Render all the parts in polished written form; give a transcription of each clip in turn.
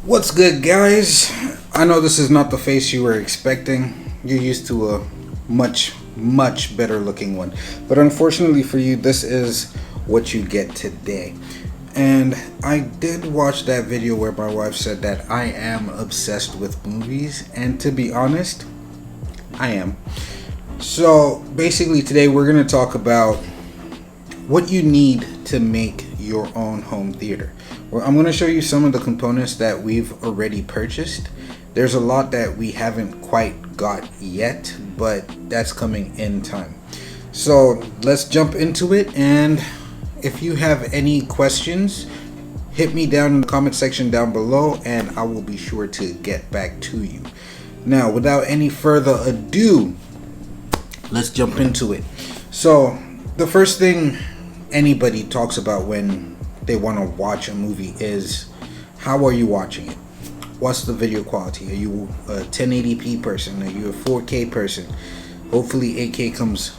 What's good, guys? I know this is not the face you were expecting. You're used to a much better looking one, but unfortunately for you, this is what you get today. And I did watch that video where my wife said that I am obsessed with movies, and to be honest, I am. So basically today we're going to talk about what you need to make your own home theater. Well, I'm going to show you some of the components that we've already purchased. There's a lot that we haven't quite got yet, but that's coming in time. So let's jump into it, and if you have any questions, hit me down in the comment section down below and I will be sure to get back to you. Now, without any further ado, let's jump into it. So the first thing anybody talks about when they want to watch a movie is, how are you watching it? What's the video quality? Are you a 1080p person? Are you a 4K person? Hopefully 8K comes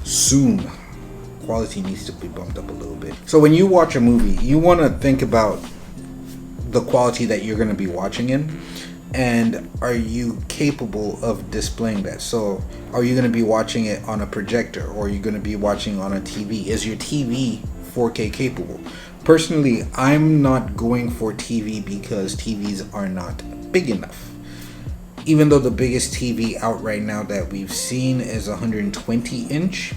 soon. Quality needs to be bumped up a little bit. So when you watch a movie, you want to think about the quality that you're going to be watching in, and are you capable of displaying that? So are you going to be watching it on a projector, or are you going to be watching on a TV? Is your TV 4K capable? Personally, I'm not going for TV because TVs are not big enough. Even though the biggest TV out right now that we've seen is 120 inch,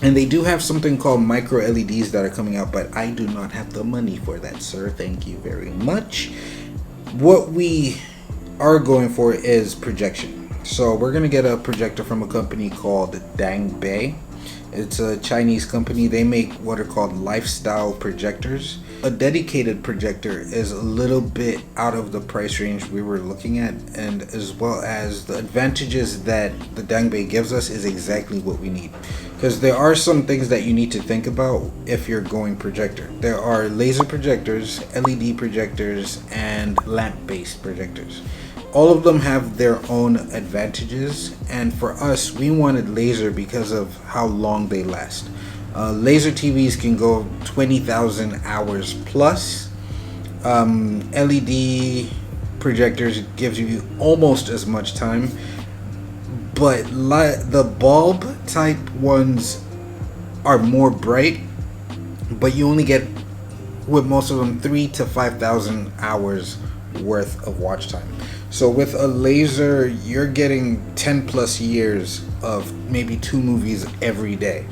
and they do have something called micro LEDs that are coming out, but I do not have the money for that, sir. Thank you very much. What we are going for is projection. So we're gonna get a projector from a company called Dangbei. It's a Chinese company. They make what are called lifestyle projectors. A dedicated projector is a little bit out of the price range we were looking at, and as well as the advantages that the Dangbei gives us is exactly what we need. Because there are some things that you need to think about if you're going projector. There are laser projectors, LED projectors, and lamp-based projectors. All of them have their own advantages, and for us, we wanted laser because of how long they last. Laser TVs can go 20,000 hours plus. LED projectors gives you almost as much time, but the bulb type ones are more bright, but you only get, with most of them, 3,000 to 5,000 hours worth of watch time. So with a laser, you're getting 10 plus years of maybe 2 movies every day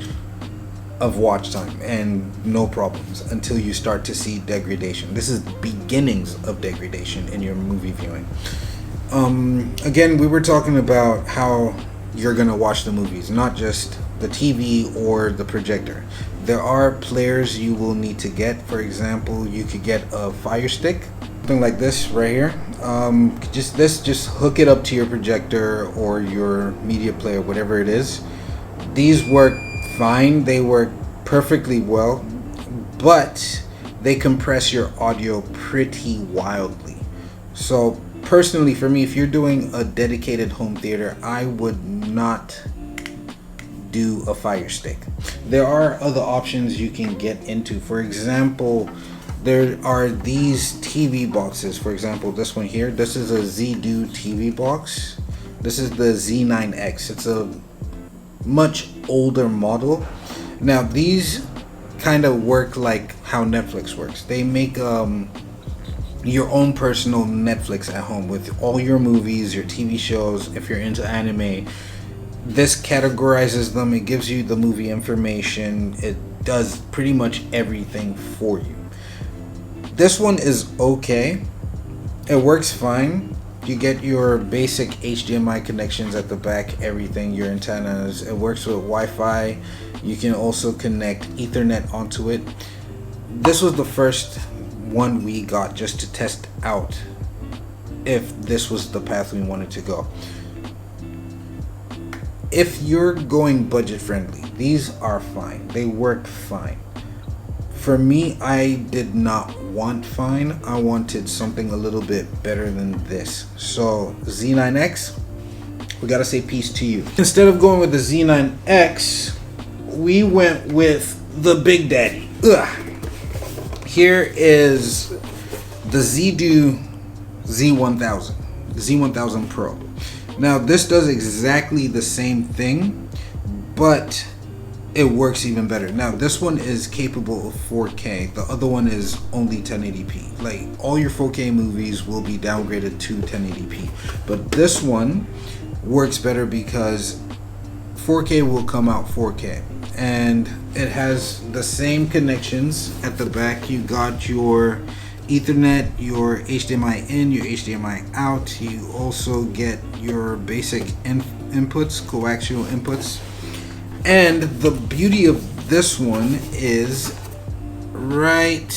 of watch time, and no problems until you start to see degradation. This is beginnings of degradation in your movie viewing. Again, we were talking about how you're gonna watch the movies, not just the TV or the projector. There are players you will need to get. For example, you could get a Fire Stick, something like this right here. Just hook it up to your projector or your media player, whatever it is. These work fine, they work perfectly well, but they compress your audio pretty wildly. So personally, for me, if you're doing a dedicated home theater, I would not do a Fire Stick. There are other options you can get into. For example, there are these TV boxes. For example, this one here, this is a ZDO TV box. This is the Z9X. It's a much older model. Now these kind of work like how Netflix works. They make your own personal Netflix at home with all your movies, your TV shows. If you're into anime, this categorizes them. It gives you the movie information. It does pretty much everything for you. This one is okay. It works fine. You get your basic HDMI connections at the back, everything, your antennas. It works with Wi-Fi. You can also connect Ethernet onto it. This was the first one we got just to test out if this was the path we wanted to go. If you're going budget friendly, these are fine. They work fine. For me, I did not want fine. I wanted something a little bit better than this. So Z9X, we gotta say peace to you. Instead of going with the Z9X, we went with the Big Daddy. Here is the ZDO Z1000, Z1000 Pro. Now this does exactly the same thing, but it works even better. Now this one is capable of 4K. The other one is only 1080p. Like all your 4K movies will be downgraded to 1080p, but this one works better because 4K will come out 4K, and it has the same connections at the back. You got your Ethernet, your HDMI in, your HDMI out. You also get your basic inputs, coaxial inputs. And the beauty of this one is right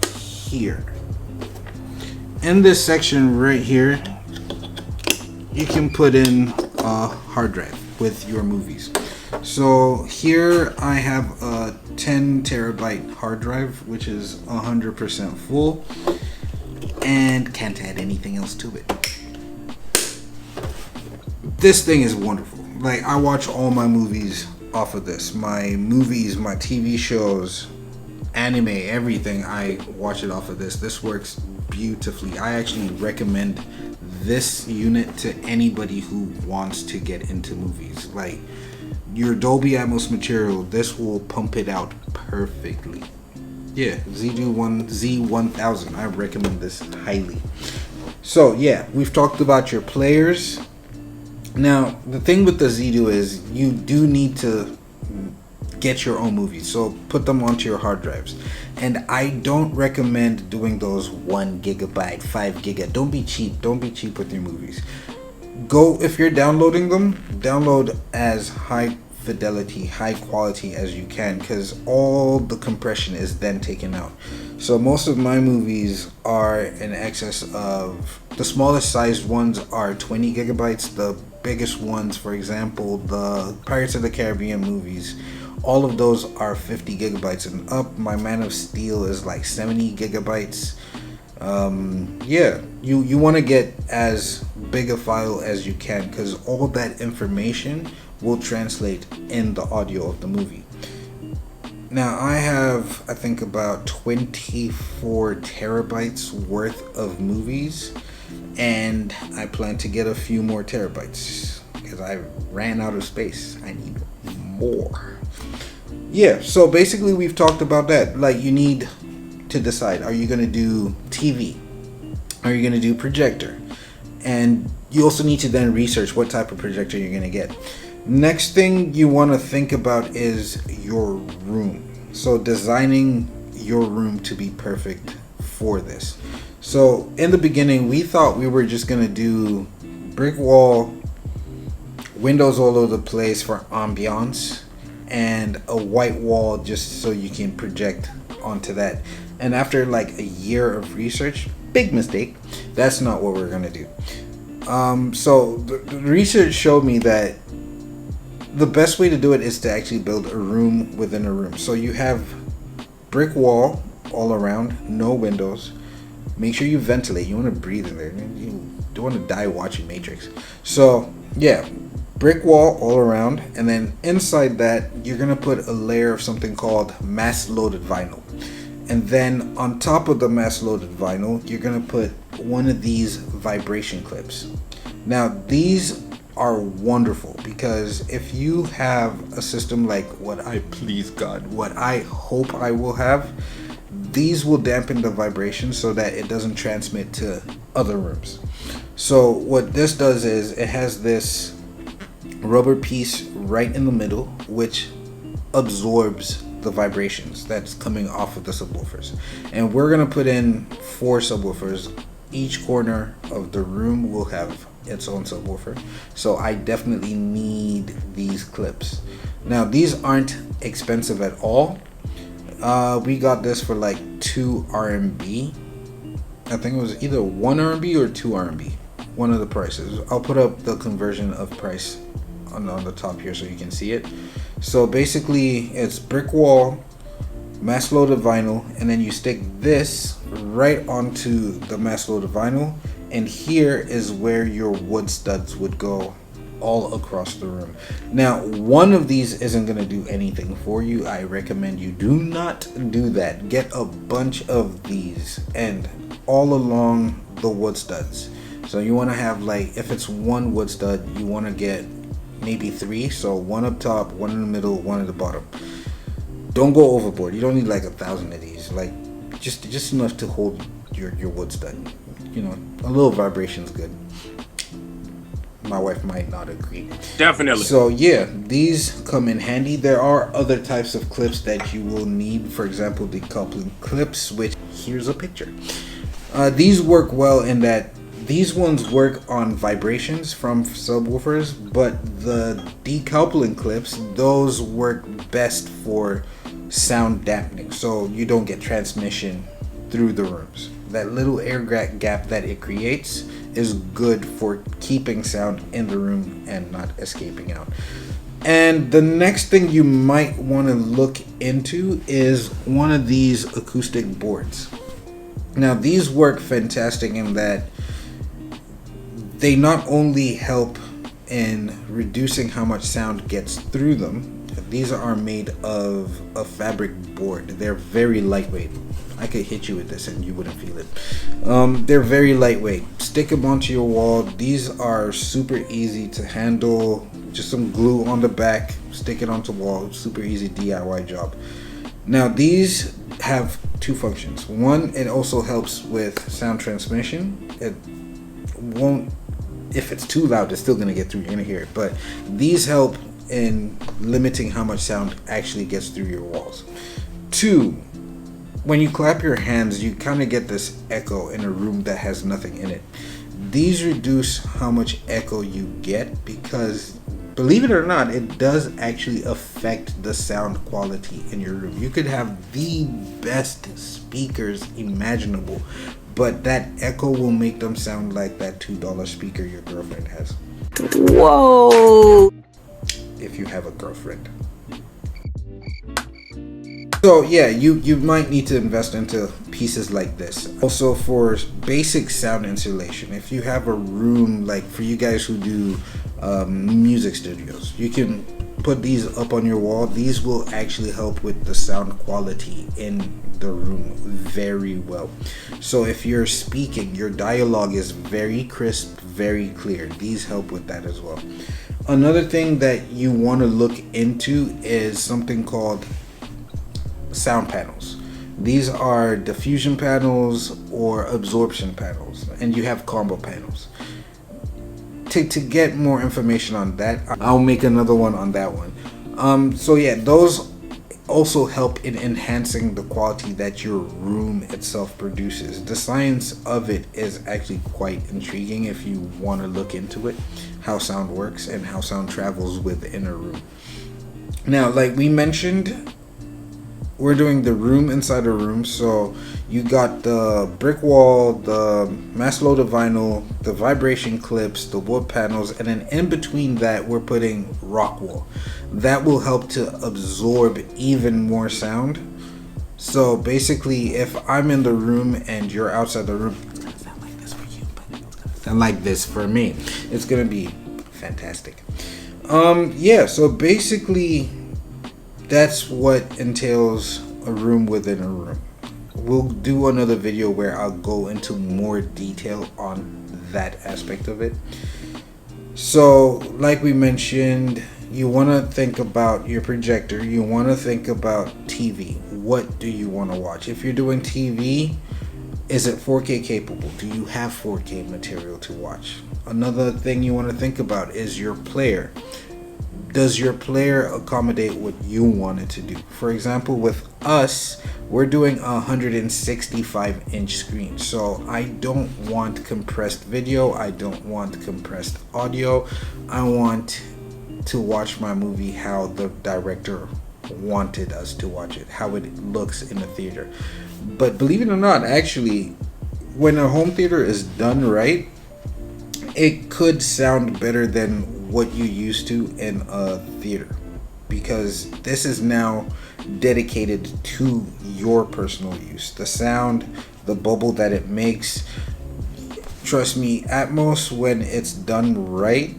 here. In this section right here, you can put in a hard drive with your movies. So here I have a 10 terabyte hard drive, which is 100% full, and can't add anything else to it. This thing is wonderful. Like, I watch all my movies off of this. My movies, my TV shows, anime, everything, I watch it off of this. This works beautifully. I actually recommend this unit to anybody who wants to get into movies. Like, your Dolby Atmos material, this will pump it out perfectly. Yeah, Z1000, I recommend this highly. So yeah, we've talked about your players. Now the thing with the Z-Do is you do need to get your own movies, so put them onto your hard drives. And I don't recommend doing those 1 gigabyte, 5 giga. Don't be cheap with your movies. Go, if you're downloading them, download as high fidelity, high quality as you can, because all the compression is then taken out. So most of my movies are in excess of, the smallest sized ones are 20 gigabytes. The biggest ones, for example, the Pirates of the Caribbean movies, all of those are 50 gigabytes and up. My Man of Steel is like 70 gigabytes. Yeah, you want to get as big a file as you can, because all that information will translate in the audio of the movie. Now I have, I think, about 24 terabytes worth of movies, and I plan to get a few more terabytes because I ran out of space. I need more. Yeah, so basically we've talked about that. Like, you need to decide, are you going to do TV? Are you going to do projector? And you also need to then research what type of projector you're going to get. Next thing you want to think about is your room. So designing your room to be perfect for this. So in the beginning, we thought we were just going to do brick wall, windows all over the place for ambiance, and a white wall just so you can project onto that. And after like a year of research, big mistake, that's not what we're going to do. So the research showed me that the best way to do it is to actually build a room within a room. So you have brick wall all around, no windows. Make sure you ventilate. You want to breathe in there. You don't want to die watching Matrix. So yeah, brick wall all around, and then inside that you're gonna put a layer of something called mass loaded vinyl. And then on top of the mass loaded vinyl, you're gonna put one of these vibration clips. Now these are wonderful because if you have a system like what I hope I will have, these will dampen the vibration so that it doesn't transmit to other rooms. So what this does is it has this rubber piece right in the middle which absorbs the vibrations that's coming off of the subwoofers. And we're gonna put in 4 subwoofers. Each corner of the room will have its own subwoofer, so I definitely need these clips. Now these aren't expensive at all. We got this for like 2 RMB. I think it was either 1 RMB or 2 RMB, one of the prices. I'll put up the conversion of price on the top here so you can see it. So basically it's brick wall, mass loaded vinyl, and then you stick this right onto the mass loaded vinyl, and here is where your wood studs would go all across the room. Now one of these isn't going to do anything for you. I recommend you do not do that. Get a bunch of these, and all along the wood studs. So you want to have, like, if it's one wood stud, you want to get maybe 3. So one up top, one in the middle, one at the bottom. Don't go overboard. You don't need like 1,000 of these. Like, just enough to hold your wood stud. You know, a little vibration is good. My wife might not agree. Definitely. So yeah, these come in handy. There are other types of clips that you will need. For example, decoupling clips, which here's a picture. These work well in that these ones work on vibrations from subwoofers, but the decoupling clips, those work best for sound dampening, so you don't get transmission through the rooms. That little air gap that it creates is good for keeping sound in the room and not escaping out. And the next thing you might want to look into is one of these acoustic boards. Now these work fantastic in that they not only help in reducing how much sound gets through them. These are made of a fabric board. They're very lightweight. I could hit you with this and you wouldn't feel it. They're very lightweight. Stick them onto your wall. These are super easy to handle. Just some glue on the back, stick it onto the wall. Super easy DIY job. Now these have 2 functions. One, it also helps with sound transmission. It won't, if it's too loud, it's still gonna get through. You're gonna hear it. But these help in limiting how much sound actually gets through your walls. 2, when you clap your hands, you kind of get this echo in a room that has nothing in it. These reduce how much echo you get because, believe it or not, it does actually affect the sound quality in your room. You could have the best speakers imaginable, but that echo will make them sound like that $2 speaker your girlfriend has. Whoa! If you have a girlfriend. So yeah, you might need to invest into pieces like this. Also for basic sound insulation, if you have a room, like for you guys who do music studios, you can put these up on your wall. These will actually help with the sound quality in the room very well. So if you're speaking, your dialogue is very crisp, very clear. These help with that as well. Another thing that you want to look into is something called sound panels. These are diffusion panels or absorption panels, and you have combo panels. To get more information on that, I'll make another one on that one. So yeah, those also help in enhancing the quality that your room itself produces. The science of it is actually quite intriguing if you want to look into it, how sound works and how sound travels within a room. Now, like we mentioned, we're doing the room inside a room. So you got the brick wall, the mass loaded vinyl, the vibration clips, the wood panels, and then in between that we're putting rock wool. That will help to absorb even more sound. So basically, if I'm in the room and you're outside the room, it's gonna sound like this for you, but it's gonna sound like this for me. It's gonna be fantastic. Yeah, so basically that's what entails a room within a room. We'll do another video where I'll go into more detail on that aspect of it. So like we mentioned, you want to think about your projector, you want to think about TV. What do you want to watch? If you're doing TV, is it 4K capable? Do you have 4K material to watch? Another thing you want to think about is your player. Does your player accommodate what you want it to do? For example, with us, we're doing a 165-inch screen. So I don't want compressed video. I don't want compressed audio. I want to watch my movie how the director wanted us to watch it, how it looks in the theater. But believe it or not, actually, when a home theater is done right, it could sound better than what you used to in a theater, because this is now dedicated to your personal use. The sound, the bubble that it makes, trust me, Atmos, when it's done right,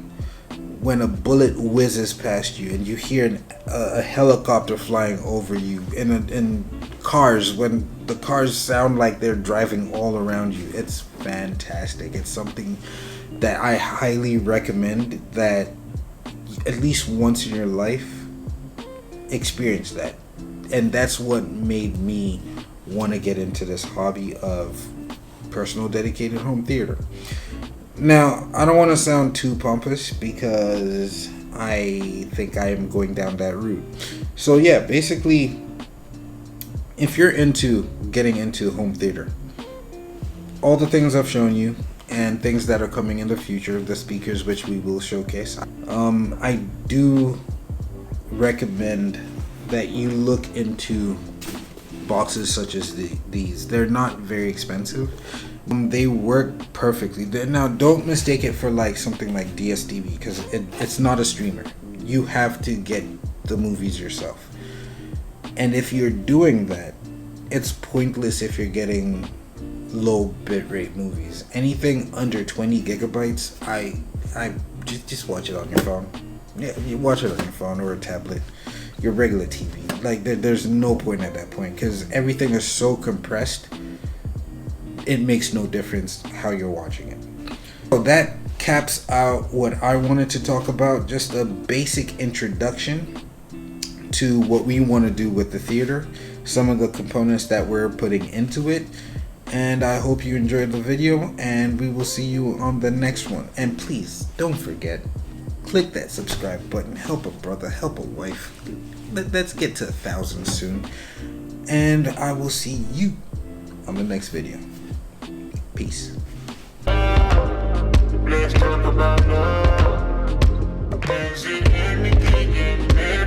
when a bullet whizzes past you and you hear a helicopter flying over you, in cars, when the cars sound like they're driving all around you, it's fantastic. It's something that I highly recommend, that at least once in your life experience that. And that's what made me want to get into this hobby of personal dedicated home theater. Now, I don't want to sound too pompous because I think I am going down that route. So yeah, basically, if you're into getting into home theater, all the things I've shown you and things that are coming in the future, the speakers which we will showcase, I do recommend that you look into boxes such as these. They're not very expensive. They work perfectly. Now, don't mistake it for like something like DSTV, because it's not a streamer. You have to get the movies yourself. And if you're doing that, it's pointless if you're getting low bitrate movies. Anything under 20 gigabytes, I just watch it on your phone. Yeah, you watch it on your phone or a tablet, your regular TV. Like there's no point at that point, because everything is so compressed. It makes no difference how you're watching it. So that caps out what I wanted to talk about. Just a basic introduction to what we want to do with the theater, some of the components that we're putting into it. And I hope you enjoyed the video, and we will see you on the next one. And please don't forget, click that subscribe button. Help a brother, help a wife. Let's get to 1,000 soon. And I will see you on the next video. Peace. Let's talk about love.